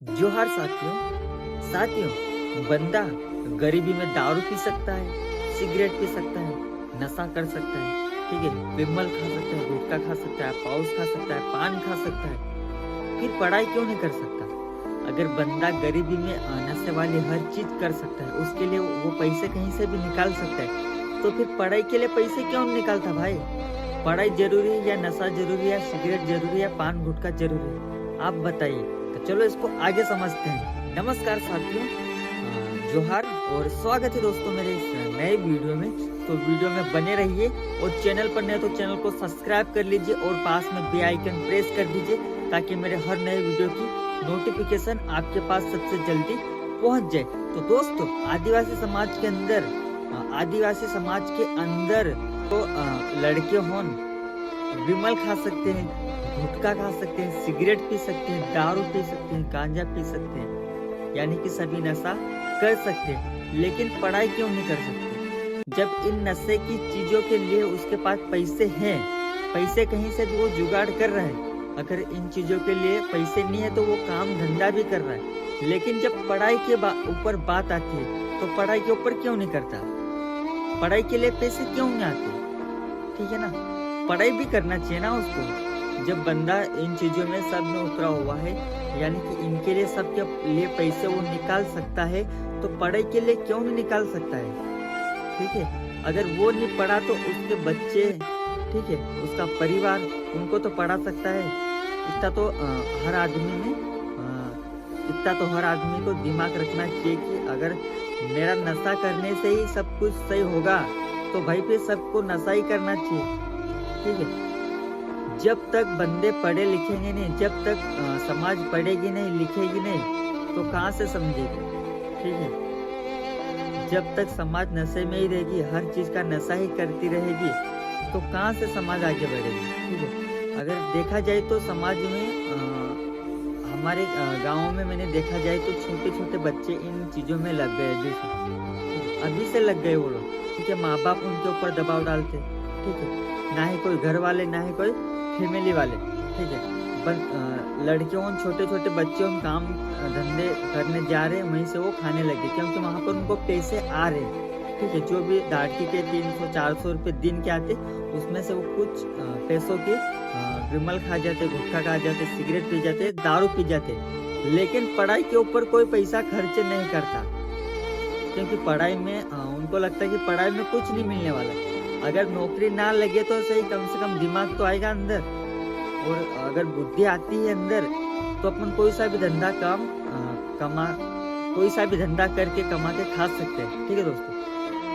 जोहार साथियों बंदा गरीबी में दारू पी सकता है, सिगरेट पी सकता है, नशा कर सकता है, ठीक है, विमल खा सकता है, गुटखा खा सकता है, पाउस खा सकता है, पान खा सकता है, फिर पढ़ाई क्यों नहीं कर सकता? अगर बंदा गरीबी में नशे वाली हर चीज कर सकता है, उसके लिए वो पैसे कहीं से भी निकाल सकता है, तो फिर पढ़ाई के लिए पैसे क्यों नहीं निकालता भाई? पढ़ाई जरूरी है या नशा जरूरी है, सिगरेट जरूरी है, पान गुटखा जरूरी है? आप बताइए। तो चलो इसको आगे समझते हैं। नमस्कार साथियों, जोहार और स्वागत है दोस्तों मेरे इस नए वीडियो में। तो वीडियो में बने रहिए और चैनल पर नए तो चैनल को सब्सक्राइब कर लीजिए और पास में बेल आइकन प्रेस कर दीजिए ताकि मेरे हर नए वीडियो की नोटिफिकेशन आपके पास सबसे जल्दी पहुंच जाए। तो दोस्तों, आदिवासी समाज के अंदर तो लड़के हों विमल खा सकते हैं, गुटखा खा सकते हैं, सिगरेट पी सकते हैं, दारू पी सकते हैं, गांजा पी सकते हैं, यानी कि सभी नशा कर सकते हैं, लेकिन पढ़ाई क्यों नहीं कर सकते? जब इन नशे की चीजों के लिए उसके पास पैसे हैं, पैसे कहीं से भी वो जुगाड़ कर रहा है। अगर इन चीजों के लिए पैसे नहीं है तो वो काम धंधा भी कर रहा है, लेकिन जब पढ़ाई के ऊपर बात आती है तो पढ़ाई के ऊपर क्यों नहीं करता? पढ़ाई के लिए पैसे क्यों नहीं आते? ठीक है ना, पढ़ाई भी करना चाहिए ना उसको। जब बंदा इन चीजों में सब में उतरा हुआ है, यानी कि इनके लिए सबके लिए पैसे वो निकाल सकता है, तो पढ़ाई के लिए क्यों नहीं निकाल सकता है? ठीक है, अगर वो नहीं पढ़ा तो उसके बच्चे, ठीक है, उसका परिवार उनको तो पढ़ा सकता है। इतना तो हर आदमी को दिमाग रखना चाहिए कि अगर मेरा नशा करने से ही सब कुछ सही होगा तो भाई फिर सबको नशा ही करना चाहिए। ठीक है, जब तक बंदे पढ़े लिखेंगे नहीं, जब तक समाज पढ़ेगी नहीं लिखेगी नहीं तो कहाँ से समझेगी? ठीक है, जब तक समाज नशे में ही रहेगी, हर चीज का नशा ही करती रहेगी तो कहाँ से समाज आगे बढ़ेगी? ठीक है, अगर देखा जाए तो समाज में हमारे गाँव में मैंने देखा जाए तो छोटे छोटे बच्चे इन चीजों में लग गए अभी से लग गए वो लोग। ठीक है, माँ बाप उनके ऊपर दबाव डालते, ठीक है, ना ही कोई घर वाले ना ही कोई फैमिली वाले, ठीक है, लड़कियों छोटे छोटे बच्चे उन काम धंधे करने जा रहे हैं, वहीं से वो खाने लगे क्योंकि वहां पर उनको पैसे आ रहे। ठीक है, जो भी दाढ़ी के 300-400 रुपए दिन के आते, उसमें से वो कुछ पैसों के विमल खा जाते, गुटखा खा जाते, सिगरेट पी जाते, दारू पी जाते, लेकिन पढ़ाई के ऊपर कोई पैसा खर्च नहीं करता क्योंकि पढ़ाई में उनको लगता है कि पढ़ाई में कुछ नहीं मिलने वाला। अगर नौकरी ना लगे तो सही, कम से कम दिमाग तो आएगा अंदर, और अगर बुद्धि आती है अंदर तो अपन कोई सा भी धंधा करके कमा के खा सकते हैं। ठीक है दोस्तों,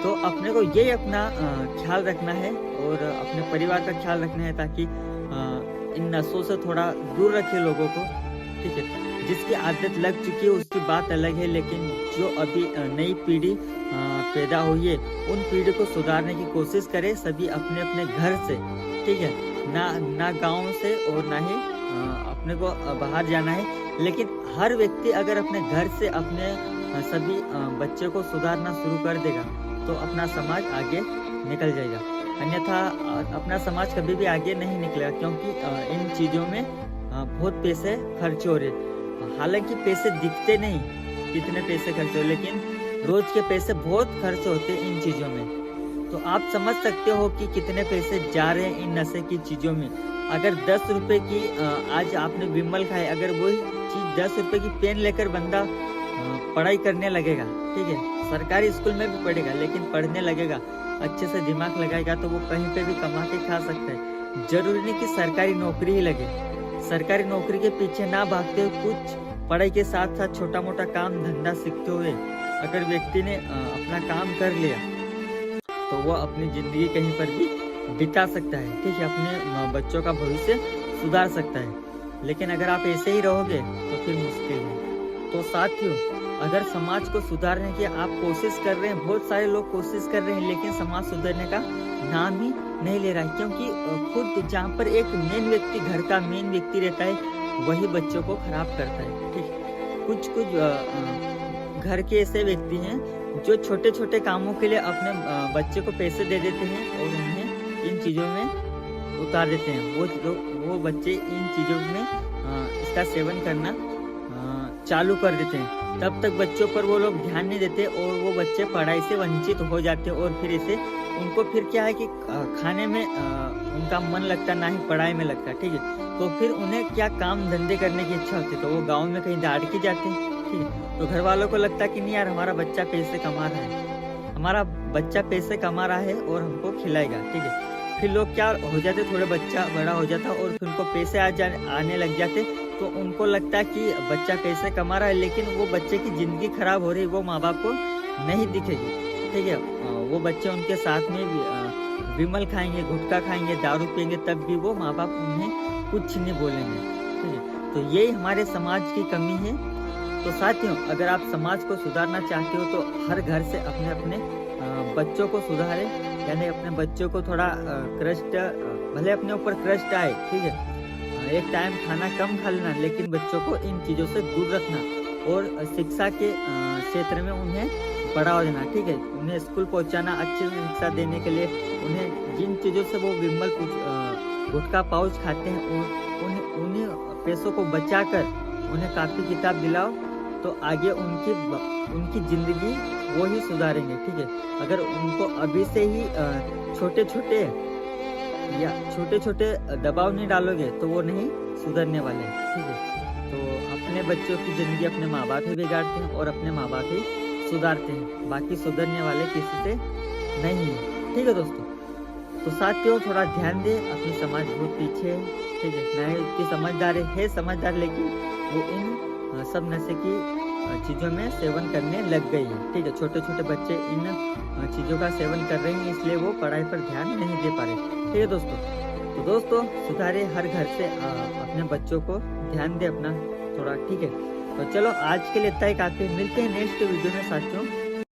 तो अपने को यही अपना ख्याल रखना है और अपने परिवार का ख्याल रखना है ताकि इन नशों से थोड़ा दूर रखे लोगों को। ठीक है, जिसकी आदत लग चुकी है उसकी बात अलग है, लेकिन जो अभी नई पीढ़ी पैदा हुई है उन पीढ़ी को सुधारने की कोशिश करे सभी अपने अपने घर से। ठीक है, ना गांव से और ना ही अपने को बाहर जाना है, लेकिन हर व्यक्ति अगर अपने घर से अपने सभी बच्चे को सुधारना शुरू कर देगा तो अपना समाज आगे निकल जाएगा, अन्यथा अपना समाज कभी भी आगे नहीं निकलेगा क्योंकि इन चीजों में बहुत पैसे खर्च हो रहे। हालांकि पैसे दिखते नहीं कितने पैसे खर्च हो, लेकिन रोज के पैसे बहुत खर्च होते हैं इन चीजों में। तो आप समझ सकते हो कि कितने पैसे जा रहे हैं इन नशे की चीजों में। अगर 10 रुपए की आज आपने विमल खाए, अगर वही चीज 10 रुपए की पेन लेकर बंदा पढ़ाई करने लगेगा, ठीक है, सरकारी स्कूल में भी पढ़ेगा लेकिन पढ़ने लगेगा, अच्छे से दिमाग लगाएगा तो वो कहीं पे भी कमा के खा सकता है। जरूरी नहीं कि सरकारी नौकरी ही लगे, सरकारी नौकरी के पीछे ना भागते हुए कुछ पढ़ाई के साथ साथ छोटा मोटा काम धंधा सीखते हुए अगर व्यक्ति ने अपना काम कर लिया तो वो अपनी जिंदगी कहीं पर भी बिता सकता है। ठीक है, अपने बच्चों का भविष्य सुधार सकता है, लेकिन अगर आप ऐसे ही रहोगे तो फिर मुश्किल है। तो साथियों, अगर समाज को सुधारने की आप कोशिश कर रहे हैं, बहुत सारे लोग कोशिश कर रहे हैं, लेकिन समाज सुधरने का नाम ही नहीं ले रहा है क्योंकि खुद जहाँ पर एक मेन व्यक्ति, घर का मेन व्यक्ति रहता है, वही बच्चों को खराब करता है। ठीक है, कुछ घर के ऐसे व्यक्ति हैं जो छोटे छोटे कामों के लिए अपने बच्चे को पैसे दे देते हैं और उन्हें इन चीजों में उतार देते हैं। वो बच्चे इन चीजों में इसका सेवन करना चालू कर देते हैं, तब तक बच्चों पर वो लोग ध्यान नहीं देते और वो बच्चे पढ़ाई से वंचित हो जाते हैं। और फिर इसे उनको फिर क्या है कि खाने में उनका मन लगता, ना ही पढ़ाई में लगता, ठीक है। तो फिर उन्हें क्या काम धंधे करने की इच्छा होती है, तो वो गाँव में कहीं दाड़ की जाते हैं, ठीक है। तो घर वालों को लगता है कि नहीं यार, हमारा बच्चा पैसे कमा रहा है, हमारा बच्चा पैसे कमा रहा है और हमको खिलाएगा, ठीक है। फिर लोग क्या हो जाते, थोड़े बच्चा बड़ा हो जाता और फिर उनको पैसे आने लग जाते, तो उनको लगता है कि बच्चा पैसे कमा रहा है, लेकिन वो बच्चे की ज़िंदगी खराब हो रही, वो माँ बाप को नहीं दिखेगी, ठीक है। वो बच्चे उनके साथ में विमल खाएंगे, गुटखा खाएंगे, दारू पिएंगे, तब भी वो माँ बाप उन्हें कुछ नहीं बोलेंगे, ठीक है। तो यही हमारे समाज की कमी है। तो साथियों, अगर आप समाज को सुधारना चाहते हो तो हर घर से अपने अपने बच्चों को सुधारें, यानी अपने बच्चों को थोड़ा क्रस्ट, भले अपने ऊपर क्रस्ट आए, ठीक है, एक टाइम खाना कम खा लेना, लेकिन बच्चों को इन चीज़ों से दूर रखना और शिक्षा के क्षेत्र में उन्हें बढ़ावा देना, ठीक है। उन्हें स्कूल पहुंचाना, अच्छी शिक्षा देने के लिए उन्हें जिन चीज़ों से वो विमल गुटखा पाउच खाते हैं, उन्हीं पैसों को बचाकर उन्हें काफ़ी किताब दिलाओ, तो आगे उनकी ज़िंदगी वो ही सुधारेंगे, ठीक है। अगर उनको अभी से ही छोटे छोटे दबाव नहीं डालोगे तो वो नहीं सुधरने वाले हैं, ठीक है। तो अपने बच्चों की ज़िंदगी अपने माँ बाप ही बिगाड़ते हैं और अपने माँ बाप ही सुधारते हैं, बाकी सुधरने वाले किसी से नहीं है, ठीक है दोस्तों। तो साथियों, थोड़ा ध्यान दें, अपनी समाज बहुत पीछे है, ठीक है। ना ही इतनी समझदार है समझदार, लेकिन वो इन सब नशे की चीज़ों में सेवन करने लग गई है, ठीक है। छोटे छोटे बच्चे इन चीज़ों का सेवन कर रहे हैं, इसलिए वो पढ़ाई पर ध्यान नहीं दे पा रहे, ठीक है दोस्तों। तो दोस्तों, सुधारे हर घर से अपने बच्चों को ध्यान दे अपना थोड़ा, ठीक है। तो चलो आज के लिए इतना ही काफ़ी, मिलते हैं नेक्स्ट वीडियो में साथियों।